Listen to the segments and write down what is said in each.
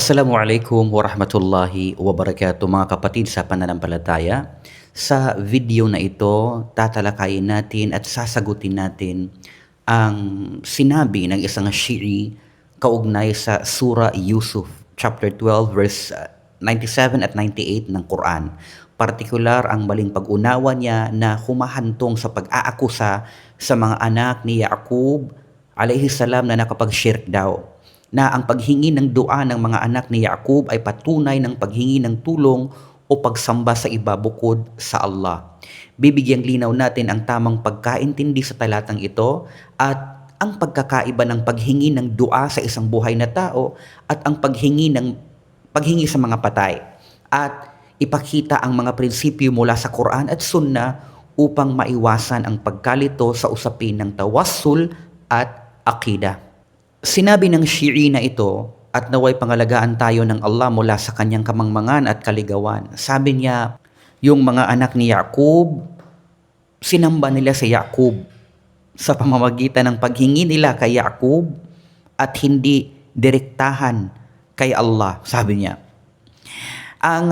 Assalamualaikum warahmatullahi wabarakatuh mga kapatid sa pananampalataya. Sa video na ito, tatalakayin natin at sasagutin natin ang sinabi ng isang Shi'i kaugnay sa Surah Yusuf, chapter 12, verse 97 at 98 ng Quran. Partikular ang maling pag-unawa niya na humahantong sa pag-aakusa sa mga anak ni Yaqub alayhi salam na nakapag-shirk daw, na ang paghingi ng dua ng mga anak ni Yaqub ay patunay ng paghingi ng tulong o pagsamba sa iba bukod sa Allah. Bibigyang linaw natin ang tamang pagkaintindi sa talatang ito at ang pagkakaiba ng paghingi ng dua sa isang buhay na tao at ang paghingi sa mga patay. At ipakita ang mga prinsipyo mula sa Quran at Sunnah upang maiwasan ang pagkalito sa usapin ng tawassul at aqida. Sinabi ng Shi'i na ito, at naway pangalagaan tayo ng Allah mula sa kanyang kamangmangan at kaligawan. Sabi niya, yung mga anak ni Yaqub, sinamba nila si Yaqub sa pamamagitan ng paghingi nila kay Yaqub at hindi direktahan kay Allah, sabi niya. Ang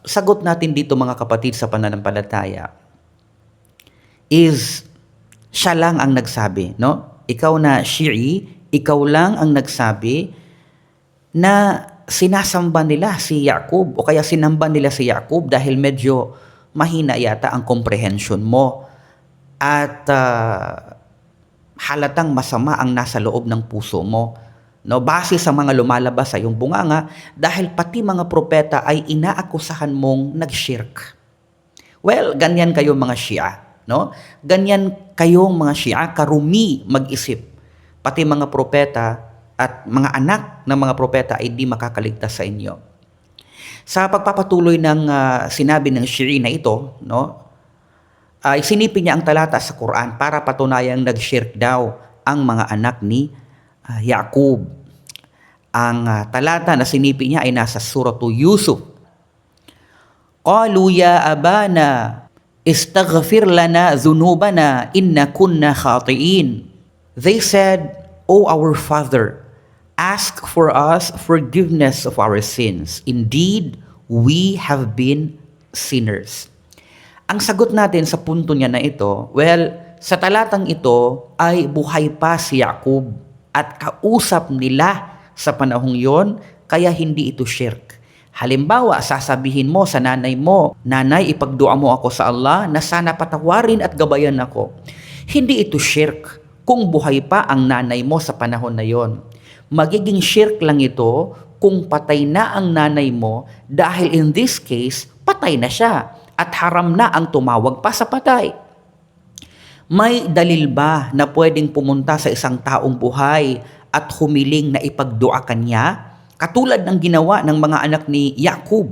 sagot natin dito mga kapatid sa pananampalataya is siya lang ang nagsabi, no? Ikaw na Shi'i, ikaw lang ang nagsabi na sinasamba nila si Yaqub o kaya sinamba nila si Yaqub dahil medyo mahina yata ang comprehension mo at halatang masama ang nasa loob ng puso mo, no? Base sa mga lumalabas sa iyong bunganga dahil pati mga propeta ay inaakusahan mong nag-shirk. Well, ganyan kayo mga Shia, no? Ganyan kayong mga Shia, karumi mag-isip. Pati mga propeta at mga anak ng mga propeta ay di makakaligtas sa inyo. Sa pagpapatuloy ng sinabi ng Shi'i na ito, no, ay sinipin niya ang talata sa Quran para patunayang nag-shirk daw ang mga anak ni Yaqub. Ang talata na sinipin niya ay nasa Surah Yusuf. Qalu ya abana istaghfir lana dhunubana inna kunna khati'in. They said, O our Father, ask for us forgiveness of our sins. Indeed, we have been sinners. Ang sagot natin sa punto niya na ito, well, sa talatang ito ay buhay pa si Yaqub at kausap nila sa panahong yon, kaya hindi ito shirk. Halimbawa, sasabihin mo sa nanay mo, Nanay, ipagdua mo ako sa Allah na sana patawarin at gabayan ako. Hindi ito shirk kung buhay pa ang nanay mo sa panahon na yon. Magiging shirk lang ito kung patay na ang nanay mo dahil in this case, patay na siya at haram na ang tumawag pa sa patay. May dalil ba na pwedeng pumunta sa isang taong buhay at humiling na ipagdua kanya katulad ng ginawa ng mga anak ni Yaqub?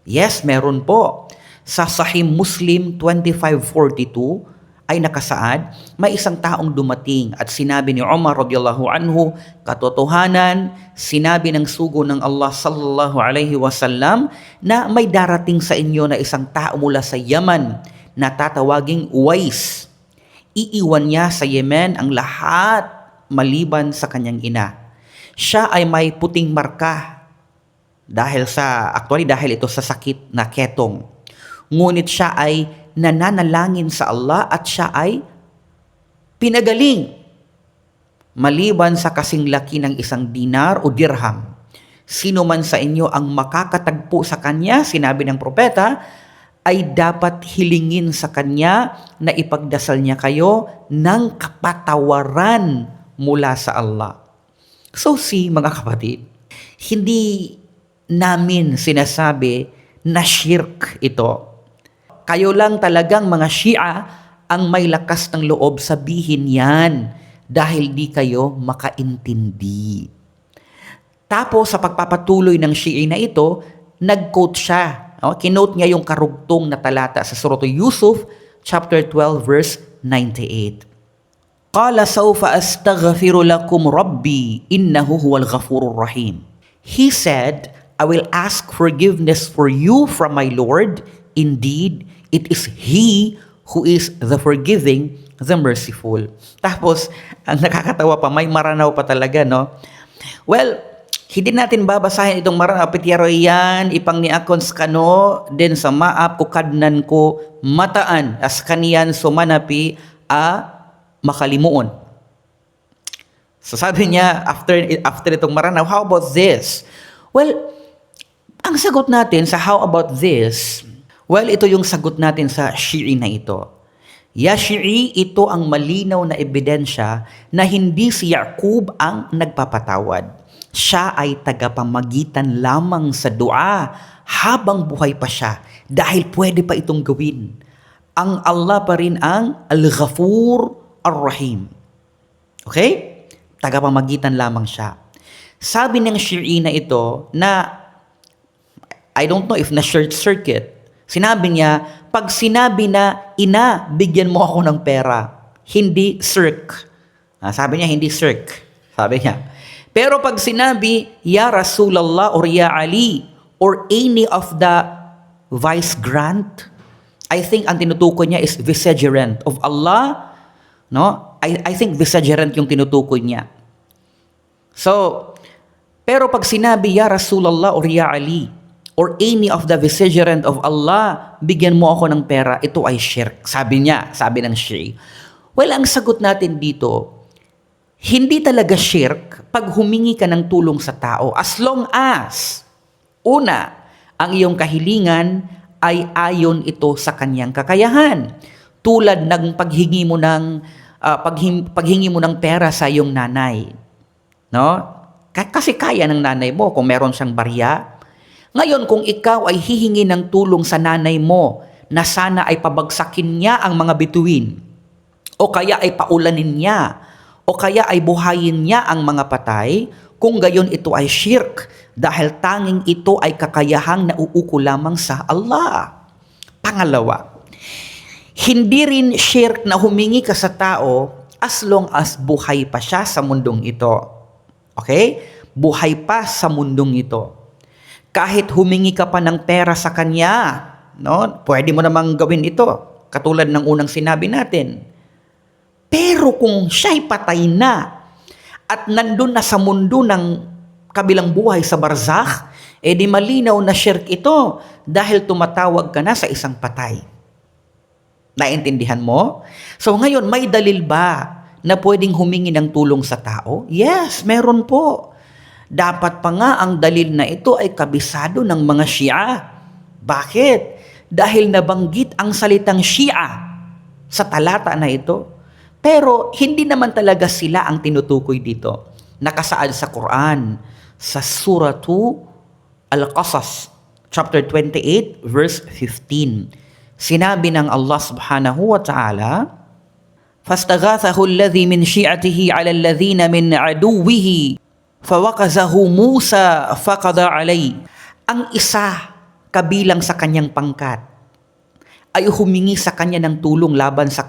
Yes, meron po. Sa Sahih Muslim 2542, ay nakasaad, may isang taong dumating at sinabi ni Umar radiyallahu anhu, katotohanan, sinabi ng sugo ng Allah sallallahu alaihi wasallam na may darating sa inyo na isang tao mula sa Yaman na tatawaging Uwais. Iiwan niya sa Yemen ang lahat maliban sa kanyang ina. Siya ay may puting marka dahil ito sa sakit na ketong. Ngunit siya ay nananalangin sa Allah at siya ay pinagaling maliban sa kasing laki ng isang dinar o dirham. Sino man sa inyo ang makakatagpo sa kanya, sinabi ng propeta, ay dapat hilingin sa kanya na ipagdasal niya kayo ng kapatawaran mula sa Allah. So mga kapatid, hindi namin sinasabi na shirk ito. Kayo lang talagang mga Shia ang may lakas ng loob sabihin yan dahil di kayo makaintindi. Tapos sa pagpapatuloy ng Shi'i na ito, nag-quote siya. Kinote niya yung karugtong na talata sa Surah Yusuf, chapter 12, verse 98. Qala sawfa astaghfiru lakum rabbi innahu huwal ghafurur rahim. He said, I will ask forgiveness for you from my Lord. Indeed, it is He who is the forgiving, the merciful. Tapos, ang nakakatawa pa, may maranaw pa talaga, no? Well, Hindi natin babasahin itong marapit yan, ipang ni akon skano, din sa maap kukadnan ko mataan, as kaniyan sumanapi makalimuon. So sabi niya, after itong maranaw, how about this? Well, ang sagot natin sa how about this, well, ito yung sagot natin sa Shi'i na ito. Ya Shi'i, ito ang malinaw na ebidensya na hindi si Yaqub ang nagpapatawad. Siya ay tagapamagitan lamang sa dua habang buhay pa siya dahil pwede pa itong gawin. Ang Allah pa rin ang Al-Ghafur Ar-Rahim. Okay? Tagapamagitan lamang siya. Sabi ng Shi'i na ito na, I don't know if na short circuit, sinabi niya, pag sinabi na, ina, bigyan mo ako ng pera, hindi sirk. Sabi niya, hindi sirk. Sabi niya. Pero pag sinabi, Ya Rasulallah or Ya Ali or any of the vice-grant, I think ang tinutukoy niya is vicegerent of Allah. No? I think vicegerent yung tinutukoy niya. So, pero pag sinabi, Ya Rasulallah or Ya Ali or any of the vicegerent of Allah, bigyan mo ako ng pera, ito ay shirk. Sabi niya, sabi ng Shi'i. Well, ang sagot natin dito, hindi talaga shirk pag humingi ka ng tulong sa tao as long as, una, ang iyong kahilingan ay ayon ito sa kanyang kakayahan. Tulad ng paghingi mo ng pera sa iyong nanay. No? Kasi kaya ng nanay mo kung meron siyang barya. Ngayon, kung ikaw ay hihingi ng tulong sa nanay mo na sana ay pabagsakin niya ang mga bituin o kaya ay paulanin niya o kaya ay buhayin niya ang mga patay, kung gayon ito ay shirk dahil tanging ito ay kakayahang nauuko lamang sa Allah. Pangalawa, hindi rin shirk na humingi ka sa tao as long as buhay pa siya sa mundong ito. Okay? Buhay pa sa mundong ito. Kahit humingi ka pa ng pera sa kanya, no? Pwede mo namang gawin ito, katulad ng unang sinabi natin. Pero kung siya'y patay na at nandun na sa mundo ng kabilang buhay sa barzakh, di malinaw na shirk ito dahil tumatawag ka na sa isang patay. Naintindihan mo? So ngayon, may dalil ba na pwedeng humingi ng tulong sa tao? Yes, meron po. Dapat pa nga ang dalil na ito ay kabisado ng mga Shia. Bakit? Dahil nabanggit ang salitang Shia sa talata na ito. Pero hindi naman talaga sila ang tinutukoy dito. Nakasaad sa Quran, sa Surah 2, Al-Qasas, chapter 28, verse 15. Sinabi ng Allah subhanahu wa ta'ala, فَاسْتَغَاثَهُ الَّذِي مِنْ شِيعَتِهِ عَلَى الَّذِينَ مِنْ عَدُوِّهِ فَوَقَزَهُ مُوسَى فَقَضَى عَلَيْهِ. Ang isa kabilang sa kanyang pangkat ay humingi sa kanya ng tulong laban sa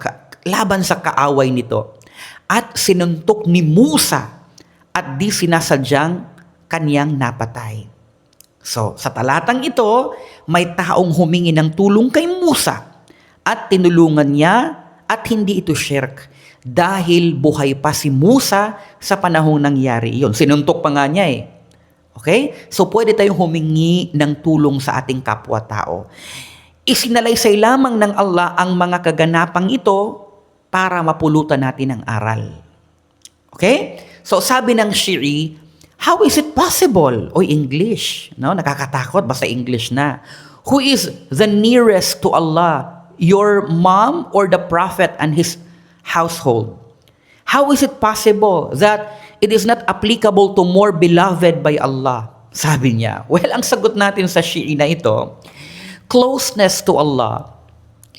kaaway nito at sinuntok ni Musa at di sinasadyang kanyang napatay. So, sa talatang ito, may taong humingi ng tulong kay Musa at tinulungan niya at hindi ito shirk dahil buhay pa si Musa sa panahong nangyari iyon. Sinuntok pa nga niya eh. Okay? So, pwede tayong humingi ng tulong sa ating kapwa-tao. Isinalaysay lamang ng Allah ang mga kaganapang ito para mapulutan natin ang aral. Okay? So sabi ng Shi'i, how is it possible? O English, no? Nakakatakot, basta English na. Who is the nearest to Allah? Your mom or the prophet and his household? How is it possible that it is not applicable to more beloved by Allah? Sabi niya. Well, ang sagot natin sa Shi'i na ito, closeness to Allah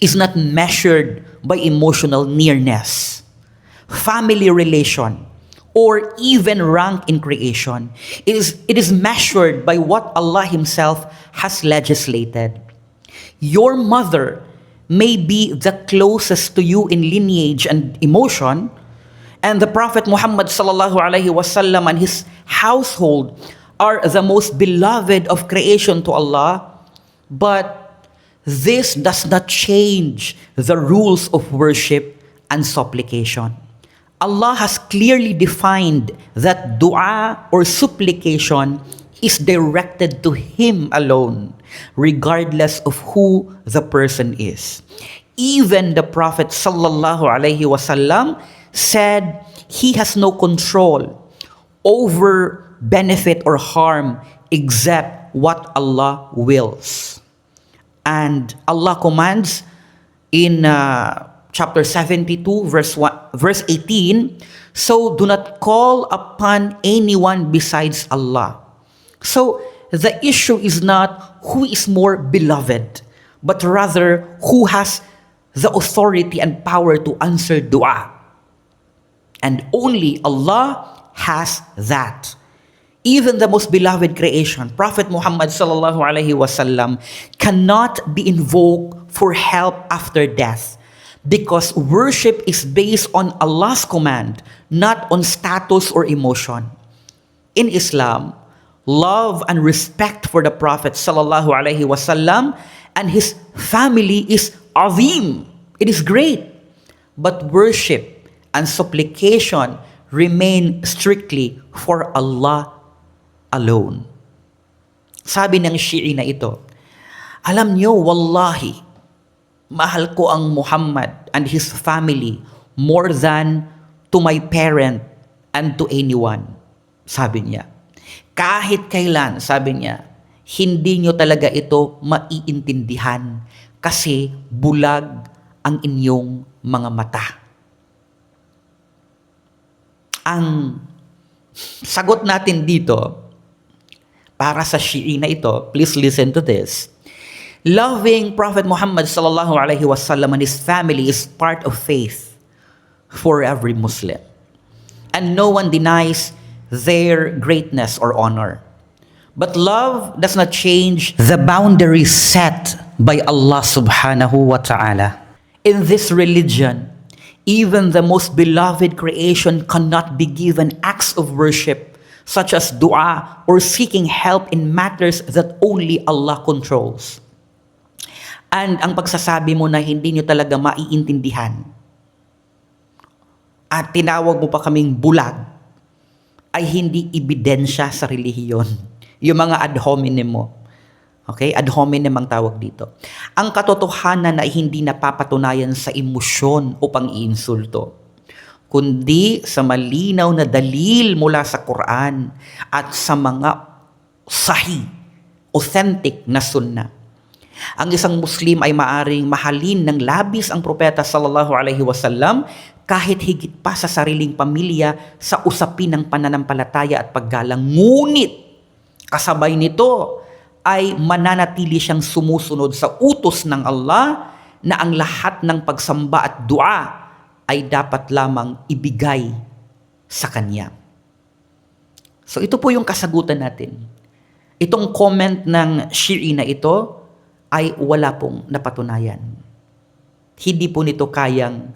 is not measured by emotional nearness, family relation, or even rank in creation. It is measured by what Allah Himself has legislated. Your mother may be the closest to you in lineage and emotion, and the Prophet Muhammad sallallahu alaihi wasallam and his household are the most beloved of creation to Allah, but this does not change the rules of worship and supplication. Allah has clearly defined that dua or supplication is directed to Him alone, regardless of who the person is. Even the Prophet sallallahu alaihi wasallam said he has no control over benefit or harm except what Allah wills. And Allah commands in chapter 72, verse 18, so do not call upon anyone besides Allah. So the issue is not who is more beloved, but rather who has the authority and power to answer dua. And only Allah has that. Even the most beloved creation, Prophet Muhammad sallallahu alaihi wasallam, cannot be invoked for help after death, because worship is based on Allah's command, not on status or emotion. In Islam, love and respect for the Prophet sallallahu alaihi wasallam and his family is azim. It is great. But worship and supplication remain strictly for Allah alone. Sabi ng Shi'i na ito, alam nyo, wallahi, mahal ko ang Muhammad and his family more than to my parent and to anyone. Sabi niya. Kahit kailan, sabi niya, hindi nyo talaga ito maiintindihan kasi bulag ang inyong mga mata. Ang sagot natin dito, para sa Shi'i na ito, please listen to this. Loving Prophet Muhammad sallallahu alaihi wasallam and his family is part of faith for every Muslim. And no one denies their greatness or honor. But love does not change the boundaries set by Allah subhanahu wa ta'ala. In this religion, even the most beloved creation cannot be given acts of worship such as dua or seeking help in matters that only Allah controls. And ang pagsasabi mo na hindi nyo talaga maiintindihan at tinawag mo pa kaming bulag ay hindi ebidensya sa relihiyon. Yung mga ad hominem mo. Okay? Ad hominem ang tawag dito. Ang katotohanan ay hindi napapatunayan sa emosyon o pang-iinsulto, kundi sa malinaw na dalil mula sa Quran at sa mga sahih, authentic na sunnah. Ang isang Muslim ay maaring mahalin ng labis ang propeta sallallahu alaihi wasallam kahit higit pa sa sariling pamilya sa usapin ng pananampalataya at paggalang. Ngunit kasabay nito ay mananatili siyang sumusunod sa utos ng Allah na ang lahat ng pagsamba at dua ay dapat lamang ibigay sa Kanya. So ito po yung kasagutan natin. Itong comment ng Shi'i na ito ay wala pong napatunayan. Hindi po nito kayang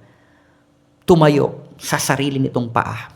tumayo sa sarili nitong paa.